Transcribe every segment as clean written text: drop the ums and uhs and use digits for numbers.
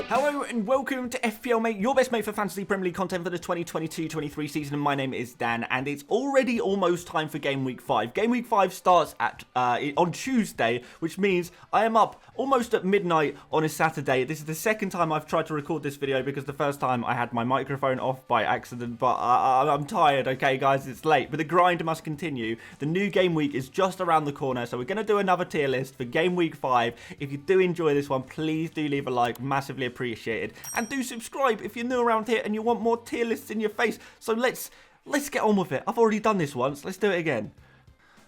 Hello and welcome to FPL Mate, your best mate for Fantasy Premier League content for the 2022-23 season. And my name is Dan, and it's already almost time for Game Week 5. Game Week 5 starts at on Tuesday, which means I am up almost at midnight on a Saturday. This is the second time I've tried to record this video because the first time I had my microphone off by accident, but I'm tired, okay guys, it's late. But the grind must continue. The new Game Week is just around the corner, so we're going to do another tier list for Game Week 5. If you do enjoy this one, please do leave a like, massively appreciated, and do subscribe if you're new around here and you want more tier lists in your face. So let's get on with it. I've already done this once, let's do it again.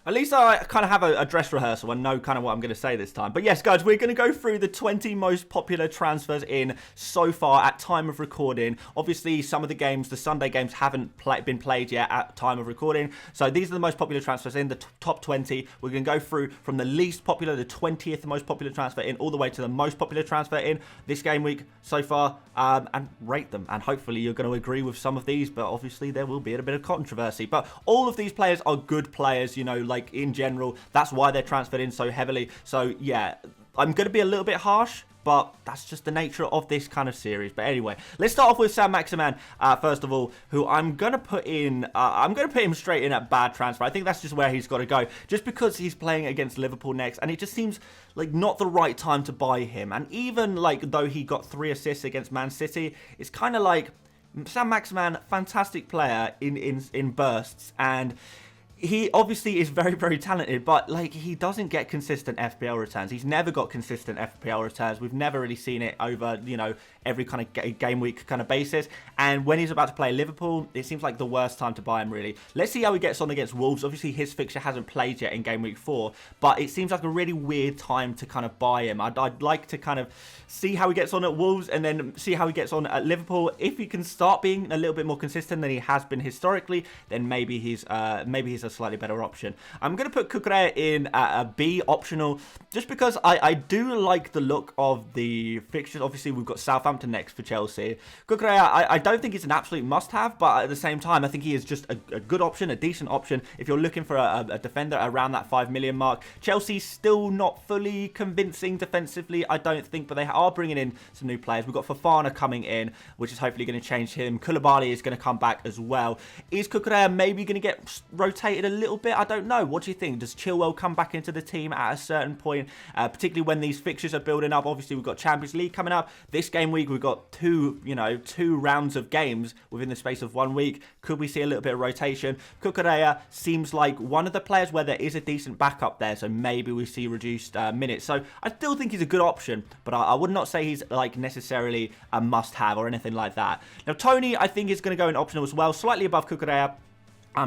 At least I kind of have a dress rehearsal and know kind of what I'm going to say this time. But yes, guys, we're going to go through the 20 most popular transfers in so far at time of recording. Obviously, some of the games, the Sunday games, haven't been played yet at time of recording. So these are the most popular transfers in the top 20. We're going to go through from the least popular, the 20th most popular transfer in, all the way to the most popular transfer in this game week so far, and rate them. And hopefully you're going to agree with some of these, but obviously there will be a bit of controversy. But all of these players are good players, you know, like in general. That's why they're transferred in so heavily. So yeah, I'm going to be a little bit harsh, but that's just the nature of this kind of series. But anyway, let's start off with Saint-Maximin, first of all, who I'm going to put in, I'm going to put him straight in at bad transfer. I think that's just where he's got to go, just because he's playing against Liverpool next, and it just seems like not the right time to buy him. And even like though he got 3 assists against Man City, it's kind of like Saint-Maximin, fantastic player in bursts, and he obviously is very, very talented, but like he doesn't get consistent FPL returns. He's never got consistent FPL returns. We've never really seen it over, you know, every kind of game week kind of basis. And when he's about to play Liverpool, it seems like the worst time to buy him, really. Let's see how he gets on against Wolves. Obviously, his fixture hasn't played yet in game week 4, but it seems like a really weird time to kind of buy him. I'd like to kind of see how he gets on at Wolves and then see how he gets on at Liverpool. If he can start being a little bit more consistent than he has been historically, then maybe he's a slightly better option. I'm going to put Cucurella in a B, optional, just because I do like the look of the fixtures. Obviously, we've got Southampton next for Chelsea. Cucurella, I don't think it's an absolute must-have, but at the same time, I think he is just a good option, a decent option if you're looking for a defender around that 5 million mark. Chelsea's still not fully convincing defensively, I don't think, but they are bringing in some new players. We've got Fofana coming in, which is hopefully going to change him. Koulibaly is going to come back as well. Is Cucurella maybe going to get rotated a little bit? I don't know. What do you think? Does Chilwell come back into the team at a certain point, particularly when these fixtures are building up? Obviously, we've got Champions League coming up. This game week, we've got two rounds of games within the space of 1 week. Could we see a little bit of rotation? Cucurella seems like one of the players where there is a decent backup there, so maybe we see reduced minutes. So I still think he's a good option, but I would not say he's like necessarily a must-have or anything like that. Now, Toney, I think, is going to go in optional as well, slightly above Cucurella.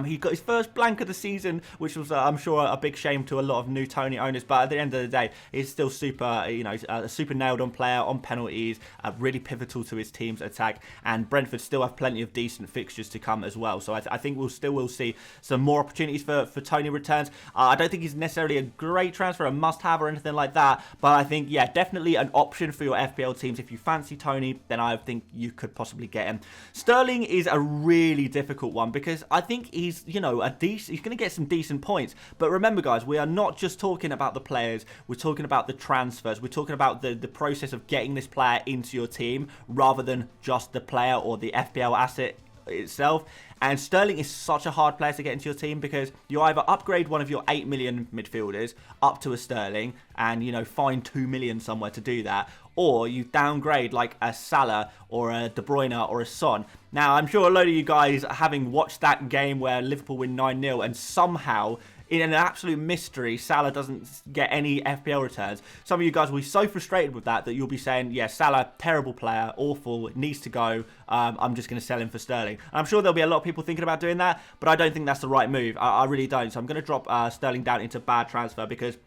He got his first blank of the season, which was, I'm sure, a big shame to a lot of new Toney owners. But at the end of the day, he's still super, a super nailed-on player on penalties, really pivotal to his team's attack. And Brentford still have plenty of decent fixtures to come as well. So I think we'll see some more opportunities for Toney returns. I don't think he's necessarily a great transfer, a must-have or anything like that. But I think, yeah, definitely an option for your FPL teams. If you fancy Toney, then I think you could possibly get him. Sterling is a really difficult one because I think he's, he's going to get some decent points. But remember, guys, we are not just talking about the players. We're talking about the transfers. We're talking about the process of getting this player into your team rather than just the player or the FPL asset itself. And Sterling is such a hard player to get into your team because you either upgrade one of your 8 million midfielders up to a Sterling and, find 2 million somewhere to do that, or you downgrade like a Salah or a De Bruyne or a Son. Now, I'm sure a load of you guys, having watched that game where Liverpool win 9-0 and somehow, in an absolute mystery, Salah doesn't get any FPL returns. Some of you guys will be so frustrated with that you'll be saying, yeah, Salah, terrible player, awful, needs to go. I'm just going to sell him for Sterling. And I'm sure there'll be a lot of people thinking about doing that, but I don't think that's the right move. I really don't. So I'm going to drop Sterling down into bad transfer because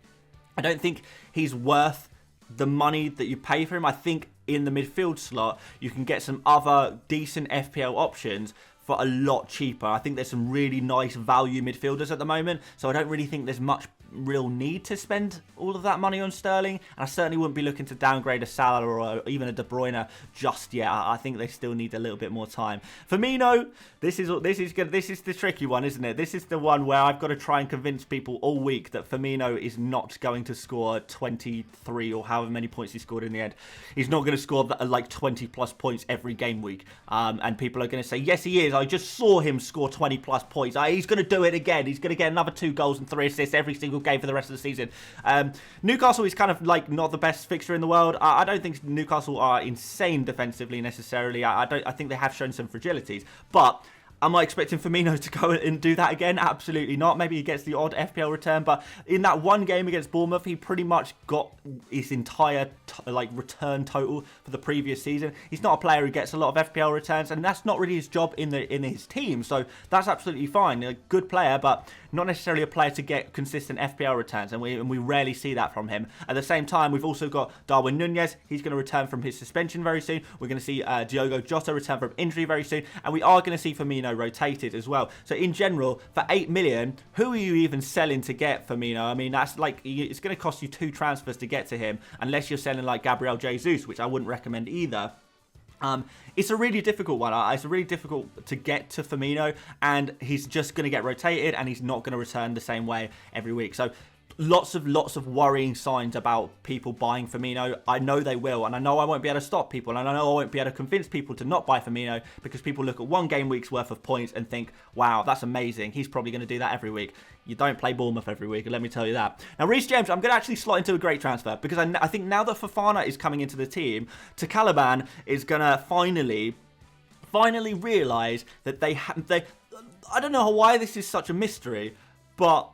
I don't think he's worth the money that you pay for him. I think in the midfield slot, you can get some other decent FPL options for a lot cheaper. I think there's some really nice value midfielders at the moment, so I don't really think there's much real need to spend all of that money on Sterling, and I certainly wouldn't be looking to downgrade a Salah or even a De Bruyne just yet. I think they still need a little bit more time. Firmino, this is the tricky one, isn't it? This is the one where I've got to try and convince people all week that Firmino is not going to score 23 or however many points he scored in the end. He's not going to score like 20 plus points every game week, and people are going to say, yes, he is. I just saw him score 20 plus points. He's going to do it again. He's going to get another 2 goals and 3 assists every single game for the rest of the season. Newcastle is kind of like not the best fixture in the world. I don't think Newcastle are insane defensively necessarily. I think they have shown some fragilities, but am I expecting Firmino to go and do that again? Absolutely not. Maybe he gets the odd FPL return, but in that one game against Bournemouth, he pretty much got his entire return total for the previous season. He's not a player who gets a lot of FPL returns, and that's not really his job in his team. So that's absolutely fine. A good player, but not necessarily a player to get consistent FPL returns, and we rarely see that from him. At the same time, we've also got Darwin Núñez. He's going to return from his suspension very soon. We're going to see Diogo Jota return from injury very soon, and we are going to see Firmino rotated as well. So in general, for 8 million, who are you even selling to get Firmino? I mean, that's like, it's going to cost you 2 transfers to get to him, unless you're selling like Gabriel Jesus, which I wouldn't recommend either. It's a really difficult one. It's really difficult to get to Firmino, and he's just going to get rotated, and he's not going to return the same way every week. So lots of worrying signs about people buying Firmino. I know they will, and I know I won't be able to stop people, and I know I won't be able to convince people to not buy Firmino, because people look at one game week's worth of points and think, wow, that's amazing. He's probably going to do that every week. You don't play Bournemouth every week, let me tell you that. Now, Reece James, I'm going to actually slot into a great transfer, because I think now that Fofana is coming into the team, Caliban is going to finally realise that they I don't know why this is such a mystery, but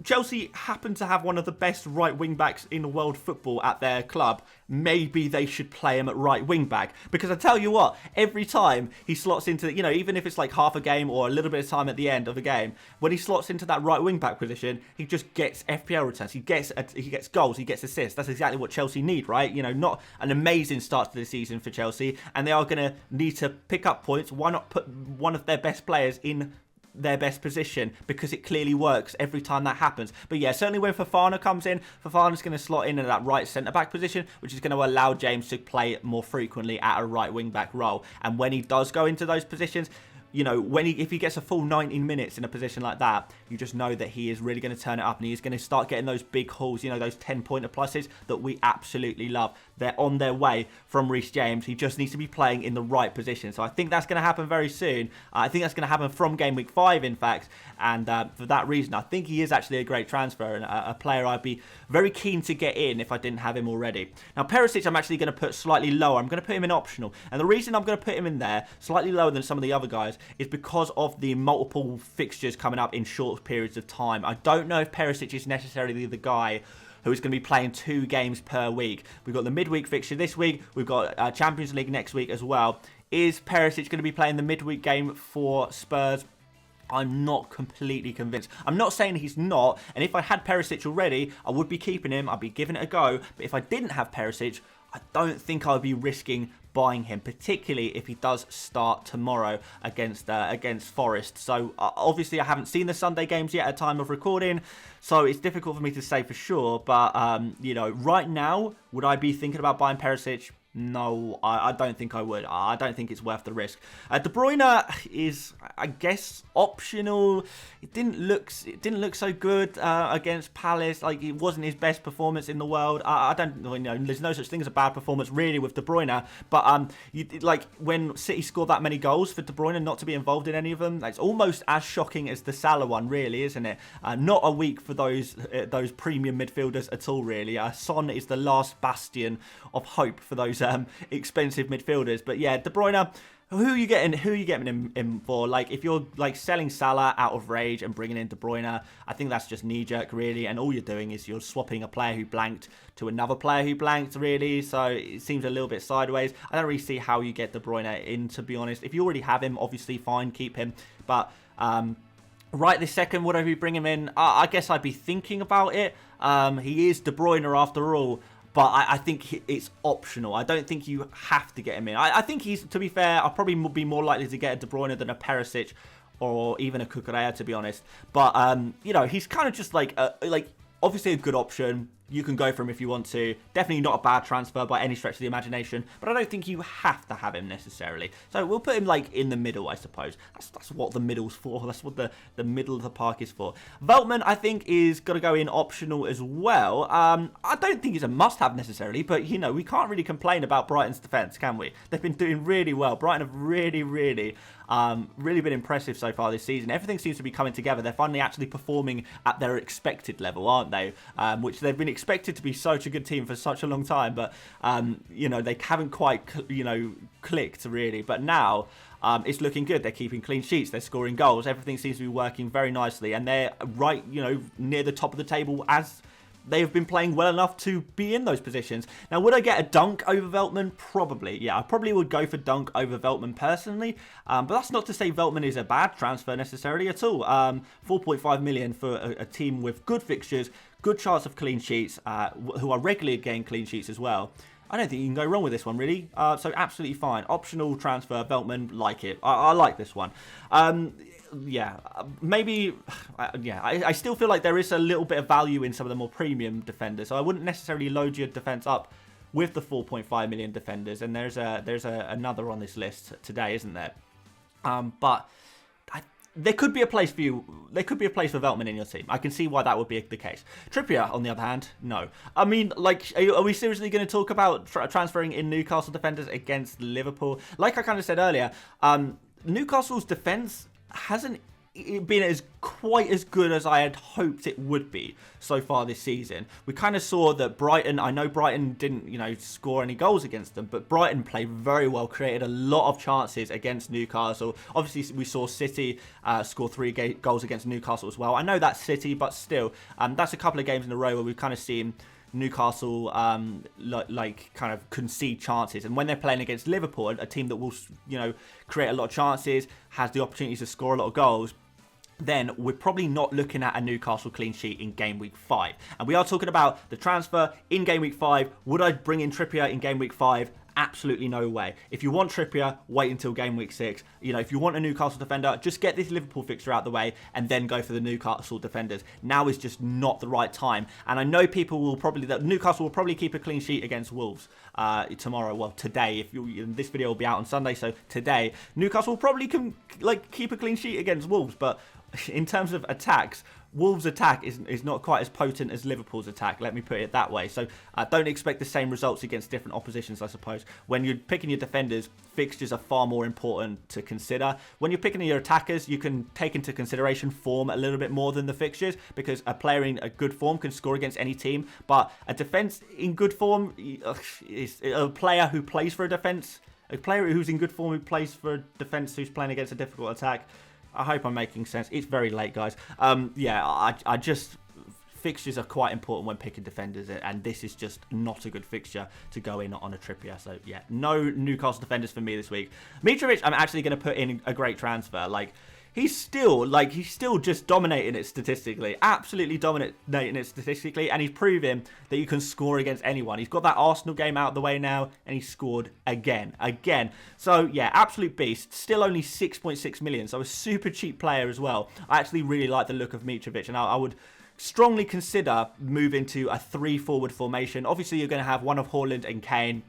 Chelsea happen to have one of the best right wing backs in world football at their club. Maybe they should play him at right wing back, because I tell you what, every time he slots into, even if it's like half a game or a little bit of time at the end of a game, when he slots into that right wing back position, he just gets FPL returns. He gets goals, he gets assists. That's exactly what Chelsea need, right? Not an amazing start to the season for Chelsea, and they are going to need to pick up points. Why not put one of their best players in their best position, because it clearly works every time that happens. But yeah, certainly when Fofana comes in, Fofana's going to slot in that right centre-back position, which is going to allow James to play more frequently at a right wing-back role. And when he does go into those positions, if he gets a full 19 minutes in a position like that, you just know that he is really going to turn it up, and he's going to start getting those big hauls, those 10-pointer pluses that we absolutely love. They're on their way from Reece James. He just needs to be playing in the right position. So I think that's going to happen very soon. I think that's going to happen from Game Week 5, in fact. And for that reason, I think he is actually a great transfer, and a player I'd be very keen to get in if I didn't have him already. Now, Perisic, I'm actually going to put slightly lower. I'm going to put him in optional. And the reason I'm going to put him in there slightly lower than some of the other guys is because of the multiple fixtures coming up in short periods of time. I don't know if Perisic is necessarily the guy who is going to be playing 2 games per week. We've got the midweek fixture this week. We've got Champions League next week as well. Is Perisic going to be playing the midweek game for Spurs? I'm not completely convinced. I'm not saying he's not, and if I had Perisic already, I would be keeping him. I'd be giving it a go. But if I didn't have Perisic, I don't think I'd be risking buying him, particularly if he does start tomorrow against Forest. So obviously I haven't seen the Sunday games yet at time of recording, so it's difficult for me to say for sure. But right now, would I be thinking about buying Perisic? No, I don't think I would. I don't think it's worth the risk. De Bruyne is, I guess, optional. It didn't look so good against Palace. Like, it wasn't his best performance in the world. I don't there's no such thing as a bad performance really with De Bruyne. But when City scored that many goals, for De Bruyne not to be involved in any of them, it's almost as shocking as the Salah one, really, isn't it? Not a week for those premium midfielders at all, really. Son is the last bastion of hope for those expensive midfielders. But yeah, De Bruyne, who are you getting him for? Like, if you're selling Salah out of rage and bringing in De Bruyne, I think that's just knee-jerk, really, and all you're doing is you're swapping a player who blanked to another player who blanked, really. So it seems a little bit sideways. I don't really see how you get De Bruyne in, to be honest. If you already have him, obviously fine, keep him. But right this second, would I be bringing him in? I guess I'd be thinking about it. He is De Bruyne after all. But I think it's optional. I don't think you have to get him in. I think he's, to be fair, I'll probably be more likely to get a De Bruyne than a Perisic or even a Cucurella, to be honest. But, you know, he's kind of just like obviously a good option. You can go for him if you want to. Definitely not a bad transfer by any stretch of the imagination, but I don't think you have to have him necessarily. So we'll put him like in the middle, I suppose. That's what the middle's for. That's what the middle of the park is for. Veltman, I think, is going to go in optional as well. I don't think he's a must-have necessarily, but, you know, we can't really complain about Brighton's defence, can we? They've been doing really well. Brighton have really been impressive so far this season. Everything seems to be coming together. They're finally actually performing at their expected level, aren't they? Which they've been expected to be such a good team for such a long time, but you know, they haven't quite clicked really. But now it's looking good. They're keeping clean sheets. They're scoring goals. Everything seems to be working very nicely, and they're right, you know, near the top of the table as they have been playing well enough to be in those positions. Now, would I get a Dunk over Veltman? Probably. Yeah, I probably would go for Dunk over Veltman personally. But that's not to say Veltman is a bad transfer necessarily at all. 4.5 million for a team with good fixtures, good chance of clean sheets, who are regularly getting clean sheets as well. I don't think you can go wrong with this one, really. So absolutely fine. Optional transfer, Veltman, like it. I like this one. Yeah, maybe, I still feel like there is a little bit of value in some of the more premium defenders. So I wouldn't necessarily load your defence up with the 4.5 million defenders. And there's another on this list today, isn't there? But there could be a place for you. There could be a place for Veltman in your team. I can see why that would be the case. Trippier, on the other hand, no. I mean, like, are we seriously going to talk about transferring in Newcastle defenders against Liverpool? Like I kind of said earlier, Newcastle's defence hasn't been quite as good as I had hoped it would be so far this season. We kind of saw that Brighton, I know Brighton didn't, you know, score any goals against them, but Brighton played very well, created a lot of chances against Newcastle. Obviously, we saw City score 3 goals against Newcastle as well. I know that's City, but still, that's a couple of games in a row where we've kind of seen Newcastle like kind of concede chances, and when they're playing against Liverpool, a team that will, you know, create a lot of chances, has the opportunities to score a lot of goals, then we're probably not looking at a Newcastle clean sheet in game week 5. And we are talking about the transfer in game week 5. Would I bring in Trippier in game week 5? Absolutely no way. If you want Trippier, wait until game week 6. You know, if you want a Newcastle defender, just get this Liverpool fixture out the way and then go for the Newcastle defenders. Now is just not the right time. And I know people will probably, that Newcastle will probably keep a clean sheet against Wolves tomorrow. Well, today, this video will be out on Sunday, so today, Newcastle will probably keep a clean sheet against Wolves. But in terms of attacks, Wolves' attack is not quite as potent as Liverpool's attack, let me put it that way. So don't expect the same results against different oppositions, I suppose. When you're picking your defenders, fixtures are far more important to consider. When you're picking your attackers, you can take into consideration form a little bit more than the fixtures, because a player in a good form can score against any team, but a defence in good form is a player who plays for a defence, a player who's in good form who plays for a defence who's playing against a difficult attack. I hope I'm making sense. It's very late, guys. Yeah, I just... Fixtures are quite important when picking defenders, and this is just not a good fixture to go in on a Trippier. So, yeah, no Newcastle defenders for me this week. Mitrovic, I'm actually going to put in a great transfer. He's still just dominating it statistically. Absolutely dominating it statistically. And he's proving that you can score against anyone. He's got that Arsenal game out of the way now, and he scored again. So, yeah, absolute beast. Still only 6.6 million. So, a super cheap player as well. I actually really like the look of Mitrovic, and I would strongly consider moving to a 3-forward formation. Obviously, you're going to have one of Haaland and Kane.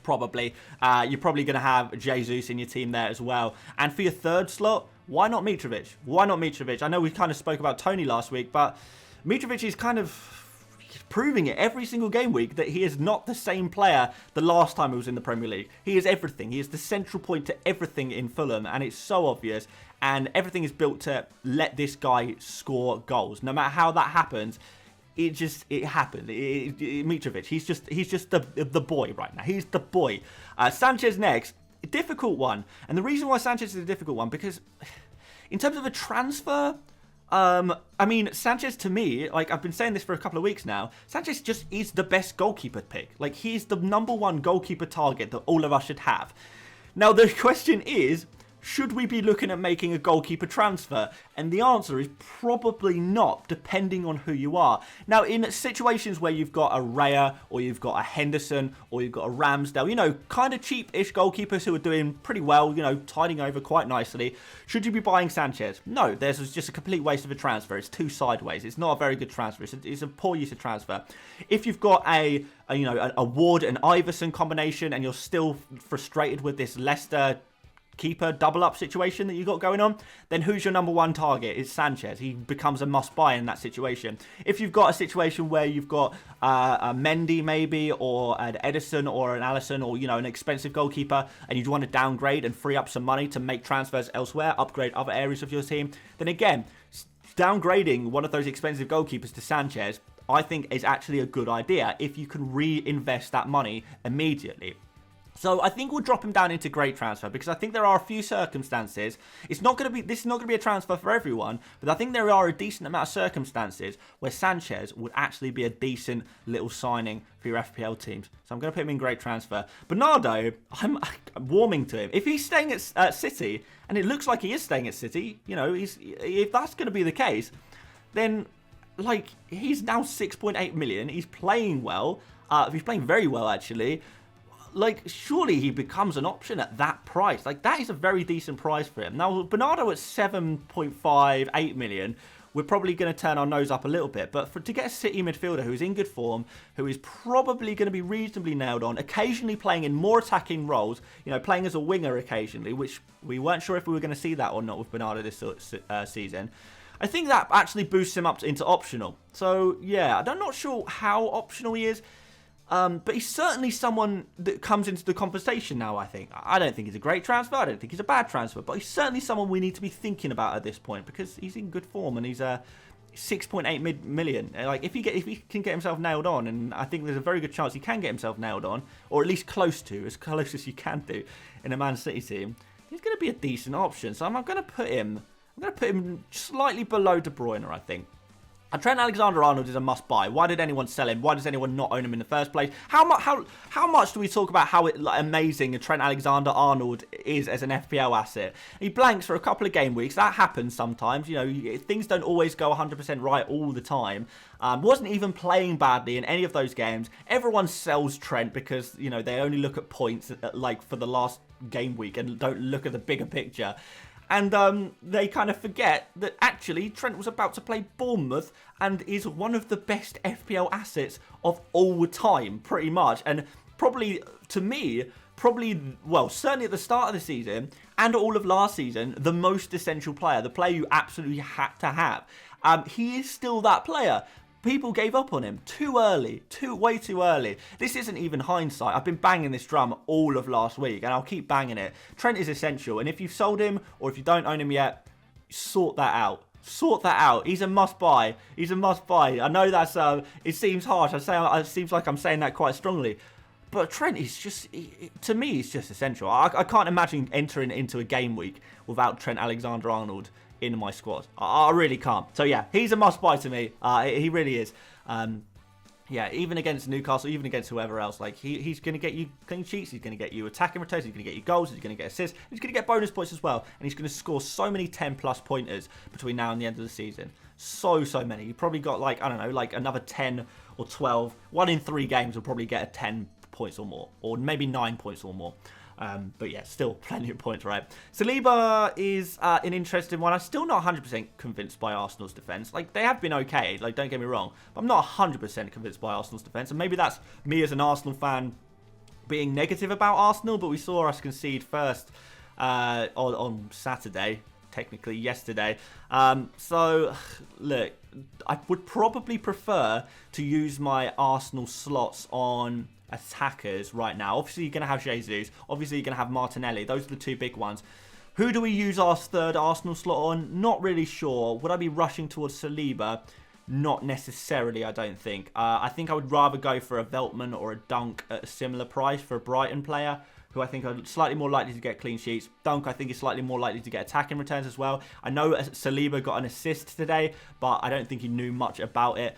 Probably. You're probably going to have Jesus in your team there as well. And for your third slot, why not Mitrovic? Why not Mitrovic? I know we kind of spoke about Toney last week, but Mitrovic is kind of proving it every single game week that he is not the same player the last time he was in the Premier League. He is everything. He is the central point to everything in Fulham, and it's so obvious. And everything is built to let this guy score goals. No matter how that happens, it happened. Mitrovic, he's just the boy right now. He's the boy. Sanchez next. A difficult one. And the reason why Sanchez is a difficult one, because in terms of a transfer, I mean, Sanchez to me, I've been saying this for a couple of weeks now, Sanchez just is the best goalkeeper pick. He's the #1 goalkeeper target that all of us should have. Now, the question is, should we be looking at making a goalkeeper transfer? And the answer is probably not, depending on who you are. Now, in situations where you've got a Raya, or you've got a Henderson, or you've got a Ramsdale, you know, kind of cheap-ish goalkeepers who are doing pretty well, you know, tiding over quite nicely, should you be buying Sanchez? No, there's just a complete waste of a transfer. It's too sideways. It's not a very good transfer. It's a poor use of transfer. If you've got a Ward and Iverson combination, and you're still frustrated with this Leicester keeper double up situation that you got going on, then who's your number one target? It's Sanchez. He becomes a must buy in that situation. If you've got a situation where you've got a Mendy maybe, or an Edison or an Alisson, or you know, an expensive goalkeeper, and you want to downgrade and free up some money to make transfers elsewhere, upgrade other areas of your team, then again, downgrading one of those expensive goalkeepers to Sanchez, I think, is actually a good idea if you can reinvest that money immediately. So I think we'll drop him down into great transfer, because I think there are a few circumstances. This is not going to be a transfer for everyone, but I think there are a decent amount of circumstances where Sanchez would actually be a decent little signing for your FPL teams. So I'm going to put him in great transfer. Bernardo, I'm warming to him. If he's staying at City, and it looks like he is staying at City, you know, if that's going to be the case, then like, he's now 6.8 million. He's playing well. He's playing very well, actually. Like, surely he becomes an option at that price. Like, that is a very decent price for him. Now, Bernardo at 7.58 million, we're probably going to turn our nose up a little bit. But to get a City midfielder who's in good form, who is probably going to be reasonably nailed on, occasionally playing in more attacking roles, you know, playing as a winger occasionally, which we weren't sure if we were going to see that or not with Bernardo this season, I think that actually boosts him up into optional. So, yeah, I'm not sure how optional he is. But he's certainly someone that comes into the conversation now, I think. I don't think he's a great transfer. I don't think he's a bad transfer. But he's certainly someone we need to be thinking about at this point, because he's in good form and he's 6.8 million. Like, if he can get himself nailed on, and I think there's a very good chance he can get himself nailed on, or at least close as you can do in a Man City team, he's going to be a decent option. So I'm going to put him slightly below De Bruyne, I think. And Trent Alexander-Arnold is a must-buy. Why did anyone sell him? Why does anyone not own him in the first place? How much do we talk about how amazing Trent Alexander-Arnold is as an FPL asset? He blanks for a couple of game weeks. That happens sometimes. You know, things don't always go 100% right all the time. Wasn't even playing badly in any of those games. Everyone sells Trent because, you know, they only look at points like for the last game week and don't look at the bigger picture. And they kind of forget that actually Trent was about to play Bournemouth and is one of the best FPL assets of all time, pretty much. And probably, to me, well, certainly at the start of the season and all of last season, the most essential player, the player you absolutely had to have. He is still that player. People gave up on him too early, way too early. This isn't even hindsight. I've been banging this drum all of last week, and I'll keep banging it. Trent is essential, and if you've sold him, or if you don't own him yet, sort that out. Sort that out. He's a must-buy. He's a must-buy. I know that's it seems harsh. It seems like I'm saying that quite strongly. But Trent is just, to me, he's just essential. I can't imagine entering into a game week without Trent Alexander-Arnold in my squad. I really can't. So yeah, he's a must-buy to me. He really is. Yeah, even against Newcastle, even against whoever else, like he's going to get you clean sheets, he's going to get you attacking returns, he's going to get you goals, he's going to get assists, he's going to get bonus points as well, and he's going to score so many 10+ pointers between now and the end of the season. So many. You probably got like, I don't know, like another 10 or 12. 1 in 3 games will probably get a 10 points or more, or maybe 9 points or more. But yeah, still plenty of points, right? Saliba is an interesting one. I'm still not 100% convinced by Arsenal's defence. Like, they have been okay, like, don't get me wrong. But I'm not 100% convinced by Arsenal's defence. And maybe that's me as an Arsenal fan being negative about Arsenal. But we saw us concede first on Saturday, technically yesterday. So, look, I would probably prefer to use my Arsenal slots on attackers right now. Obviously, you're going to have Jesus. Obviously, you're going to have Martinelli. Those are the 2 big ones. Who do we use our third Arsenal slot on? Not really sure. Would I be rushing towards Saliba? Not necessarily, I don't think. I think I would rather go for a Veltman or a Dunk at a similar price for a Brighton player, who I think are slightly more likely to get clean sheets. Dunk, I think, is slightly more likely to get attacking returns as well. I know Saliba got an assist today, but I don't think he knew much about it.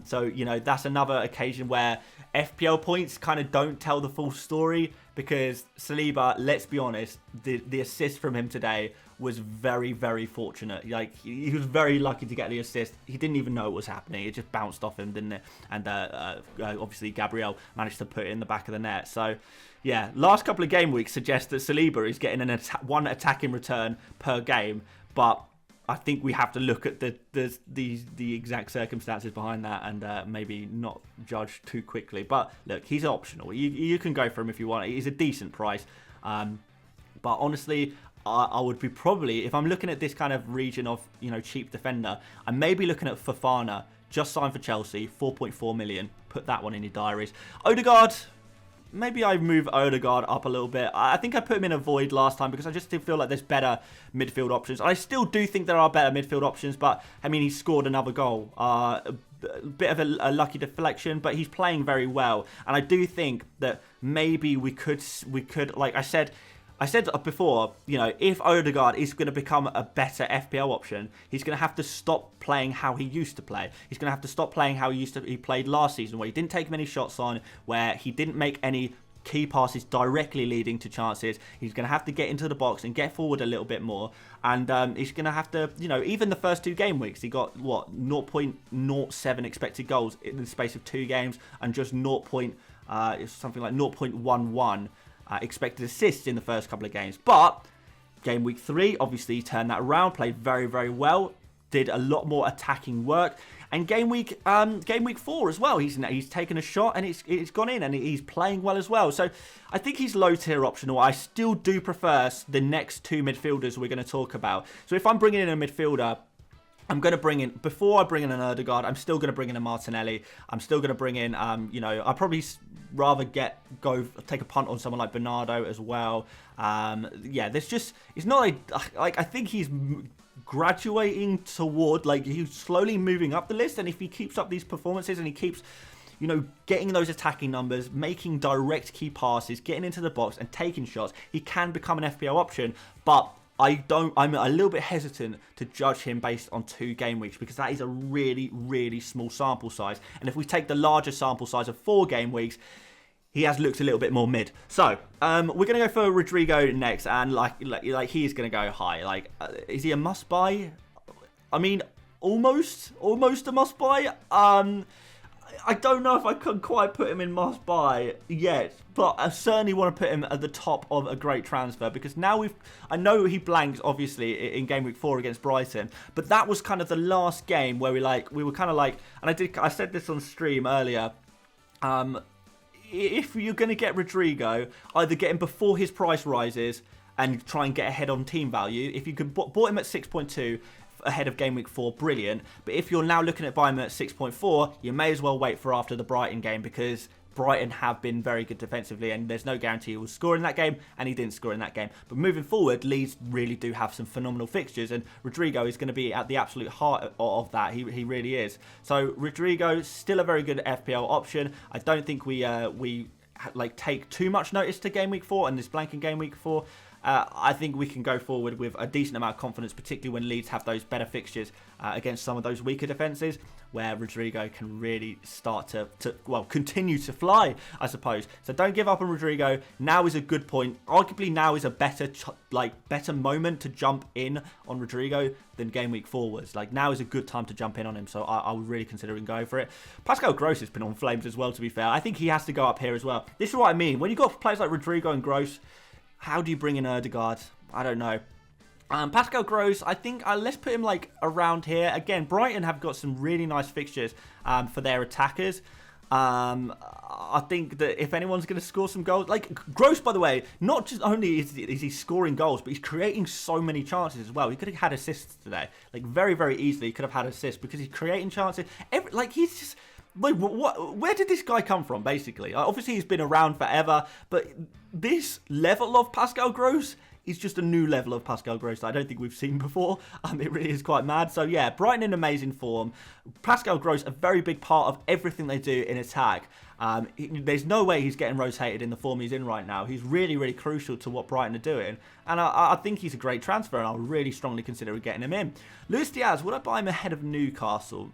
So, you know, that's another occasion where FPL points kind of don't tell the full story because Saliba, let's be honest, the assist from him today was very, very fortunate. Like, he was very lucky to get the assist. He didn't even know it was happening. It just bounced off him, didn't it? And obviously, Gabriel managed to put it in the back of the net. So, yeah, last couple of game weeks suggest that Saliba is getting one attacking return per game. But I think we have to look at the exact circumstances behind that and maybe not judge too quickly. But look, he's optional. You can go for him if you want. He's a decent price. But honestly, I would be probably, if I'm looking at this kind of region of, cheap defender, I may be looking at Fofana, just signed for Chelsea, 4.4 million. Put that one in your diaries. Odegaard, maybe I move Odegaard up a little bit. I think I put him in a void last time because I just did feel like there's better midfield options. I still do think there are better midfield options, but I mean, he scored another goal. A bit of a lucky deflection, but he's playing very well. And I do think that maybe we could, like I said before, if Odegaard is going to become a better FPL option, he's going to have to stop playing how he used to play. He's going to have to stop playing how he played last season, where he didn't take many shots on, where he didn't make any key passes directly leading to chances. He's going to have to get into the box and get forward a little bit more. And he's going to have to, even the first 2 game weeks, he got, 0.07 expected goals in the space of 2 games and just something like 0.11 expected assists in the first couple of games. But game week 3, obviously he turned that around, played very, very well, did a lot more attacking work. And game week 4 as well, he's taken a shot and it's gone in and he's playing well as well. So I think he's low tier optional. I still do prefer the next 2 midfielders we're going to talk about. So if I'm bringing in a midfielder, I'm going to bring in, before I bring in an Odegaard, I'm still going to bring in a Martinelli. I'm still going to bring in, I'd probably rather take a punt on someone like Bernardo as well. There's just, it's not like I think he's graduating toward, he's slowly moving up the list. And if he keeps up these performances and he keeps, getting those attacking numbers, making direct key passes, getting into the box and taking shots, he can become an FPL option. But I'm a little bit hesitant to judge him based on 2 game weeks because that is a really, really small sample size. And if we take the larger sample size of 4 game weeks, he has looked a little bit more mid. So, we're going to go for Rodrigo next, and he's going to go high. Is he a must-buy? I mean, almost a must-buy. I don't know if I could quite put him in must-buy yet, but I certainly want to put him at the top of a great transfer because now I know he blanks obviously in game week 4 against Brighton, but that was kind of the last game where we were kind of like, and I said this on stream earlier. If you're going to get Rodrigo, either get him before his price rises and try and get ahead on team value. If you could bought him at 6.2. ahead of game week 4, brilliant. But if you're now looking at buying him at 6.4, you may as well wait for after the Brighton game because Brighton have been very good defensively and there's no guarantee he will score in that game, and he didn't score in that game. But moving forward, Leeds really do have some phenomenal fixtures and Rodrigo is going to be at the absolute heart of that. He really is. So Rodrigo, still a very good FPL option. I don't think we take too much notice to game week 4 and this blanking game week 4. I think we can go forward with a decent amount of confidence, particularly when Leeds have those better fixtures against some of those weaker defences, where Rodrigo can really start to continue to fly, I suppose. So don't give up on Rodrigo. Now is a good point. Arguably now is a better moment to jump in on Rodrigo than game week 4 was. Now is a good time to jump in on him, so I would really consider going for it. Pascal Gross has been on flames as well, to be fair. I think he has to go up here as well. This is what I mean. When you've got players like Rodrigo and Gross, how do you bring in Odegaard? I don't know. Pascal Gross, I think let's put him around here. Again, Brighton have got some really nice fixtures for their attackers. I think that if anyone's going to score some goals, Gross, by the way, not just only is he scoring goals, but he's creating so many chances as well. He could have had assists today. Very, very easily he could have had assists because he's creating chances. He's just... where did this guy come from, basically? Obviously, he's been around forever, but this level of Pascal Gross is just a new level of Pascal Gross that I don't think we've seen before. It really is quite mad. So, yeah, Brighton in amazing form. Pascal Gross, a very big part of everything they do in attack. There's no way he's getting rotated in the form he's in right now. He's really, really crucial to what Brighton are doing. And I think he's a great transfer, and I'll really strongly consider getting him in. Luis Diaz, would I buy him ahead of Newcastle?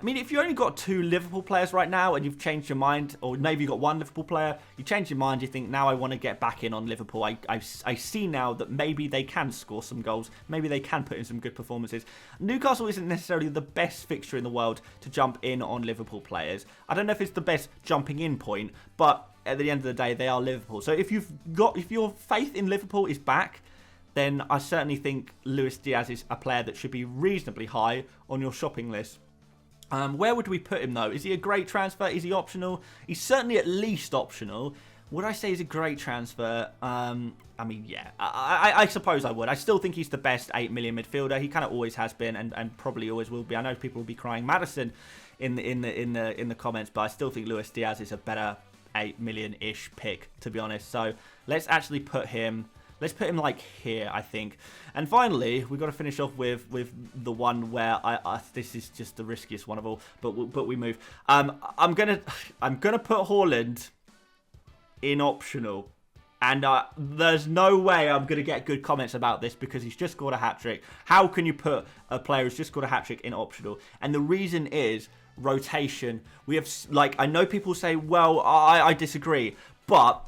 I mean, if you only got 2 Liverpool players right now and you've changed your mind, or maybe you got 1 Liverpool player, you change your mind, you think, now I want to get back in on Liverpool. I see now that maybe they can score some goals. Maybe they can put in some good performances. Newcastle isn't necessarily the best fixture in the world to jump in on Liverpool players. I don't know if it's the best jumping in point, but at the end of the day, they are Liverpool. So if your faith in Liverpool is back, then I certainly think Luis Diaz is a player that should be reasonably high on your shopping list. Where would we put him, though? Is he a great transfer? Is he optional? He's certainly at least optional. Would I say he's a great transfer? I mean, yeah. I suppose I would. I still think he's the best 8 million midfielder. He kind of always has been and probably always will be. I know people will be crying Maddison in the comments, but I still think Luis Diaz is a better 8 million-ish pick, to be honest. So let's actually put him... Let's put him like here, I think. And finally, we've got to finish off with the one where this is just the riskiest one of all. But we move. I'm gonna put Haaland in optional, and there's no way I'm gonna get good comments about this because he's just scored a hat-trick. How can you put a player who's just scored a hat-trick in optional? And the reason is rotation. We have, like, I know people say, well, I disagree, but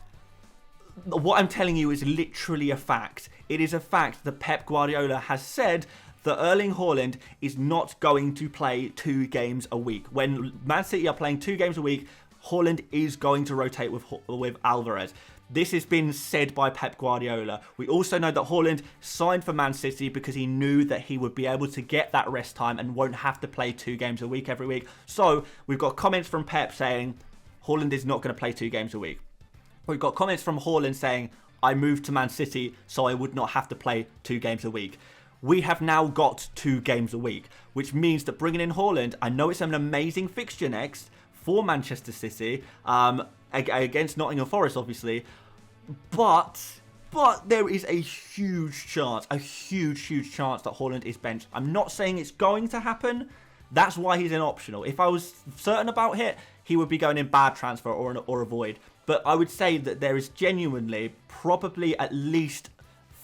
what I'm telling you is literally a fact. It is a fact that Pep Guardiola has said that Erling Haaland is not going to play 2 games a week. When Man City are playing 2 games a week, Haaland is going to rotate with Alvarez. This has been said by Pep Guardiola. We also know that Haaland signed for Man City because he knew that he would be able to get that rest time and won't have to play 2 games a week every week. So we've got comments from Pep saying Haaland is not going to play 2 games a week. We've got comments from Haaland saying, I moved to Man City so I would not have to play 2 games a week. We have now got 2 games a week, which means that bringing in Haaland, I know it's an amazing fixture next for Manchester City, against Nottingham Forest, obviously, but there is a huge chance that Haaland is benched. I'm not saying it's going to happen. That's why he's in optional. If I was certain about it, he would be going in bad transfer or a void. But I would say that there is genuinely probably at least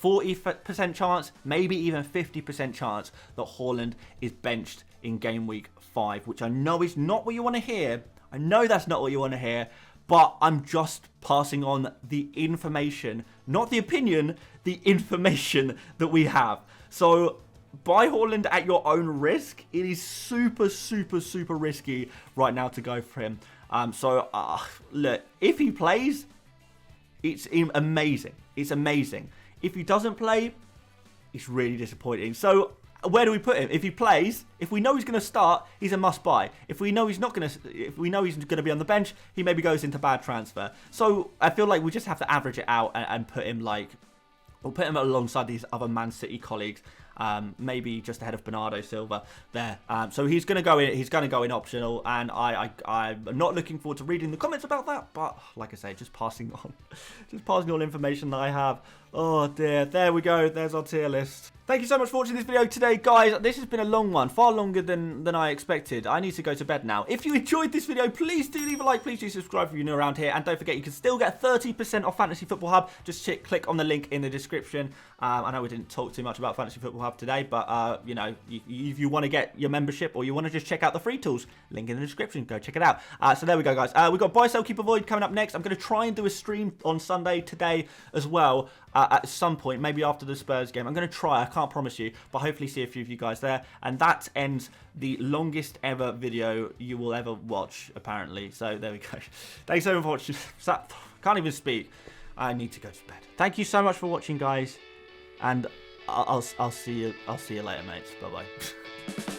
40% chance, maybe even 50% chance that Haaland is benched in game week 5, which I know is not what you want to hear. I know that's not what you want to hear, but I'm just passing on the information, not the opinion, the information that we have. So buy Haaland at your own risk. It is super, super, super risky right now to go for him. Look, if he plays, it's amazing. It's amazing. If he doesn't play, it's really disappointing. So where do we put him? If he plays, if we know he's going to start, he's a must-buy. If we know he's not going to, if we know he's going to be on the bench, he maybe goes into bad transfer. So I feel like we just have to average it out and put him we'll put him alongside these other Man City colleagues. Maybe just ahead of Bernardo Silva there. So he's going to go in. He's going to go in optional, and I'm not looking forward to reading the comments about that. But like I say, just passing on information that I have. Oh dear, there we go. There's our tier list. Thank you so much for watching this video today, guys. This has been a long one, far longer than I expected. I need to go to bed now. If you enjoyed this video, please do leave a like. Please do subscribe if you're new around here. And don't forget, you can still get 30% off Fantasy Football Hub. Just click on the link in the description. I know we didn't talk too much about Fantasy Football Hub today, but you know, if you want to get your membership or you want to just check out the free tools, link in the description. Go check it out. So there we go, guys. We've got Buy, Sell, Keep, Avoid coming up next. I'm going to try and do a stream on Sunday today as well. At some point, maybe after the Spurs game. I'm going to try. I can't promise you, but hopefully see a few of you guys there. And that ends the longest ever video you will ever watch, apparently. So there we go. Thanks so much for watching. Can't even speak. I need to go to bed. Thank you so much for watching, guys. And I'll see you later, mates. Bye bye.